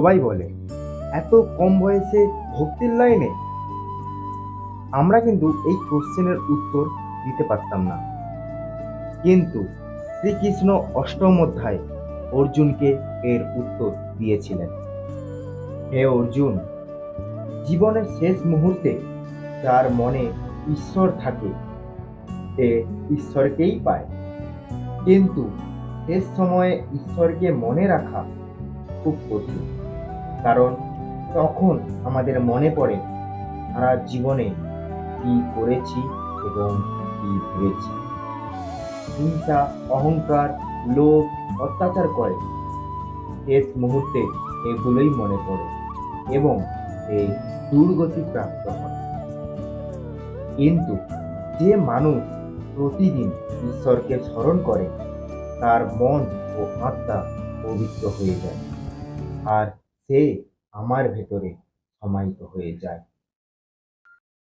সবাই বলে এত কম বয়সে ভক্তির লাইনে। আমরা কিন্তু এই কোশ্চেনের উত্তর দিতে পারতাম না, কিন্তু শ্রীকৃষ্ণ অষ্টম অধ্যায় অর্জুনকে এর উত্তর দিয়েছিলেন। হে অর্জুন, জীবনের শেষ মুহূর্তে যার মনে ঈশ্বর থাকে সে ঈশ্বরকেই পায়, কিন্তু শেষ সময়ে ঈশ্বরকে মনে রাখা খুব কঠিন। কারণ তখন আমাদের মনে পড়ে সারা জীবনে কি করেছি এবং কি ভেবেছি। হিংসা, অহংকার, লোভ, অত্যাচার করে শেষ মুহূর্তে এগুলোই মনে পড়ে এবং এই দুর্গতি প্রাপ্ত হয়। কিন্তু যে মানুষ প্রতিদিন ঈশ্বরকে স্মরণ করে তার মন ও আত্মা পবিত্র হয়ে যায়, আর সে আমার ভেতরে সমাহিত হয়ে যায়।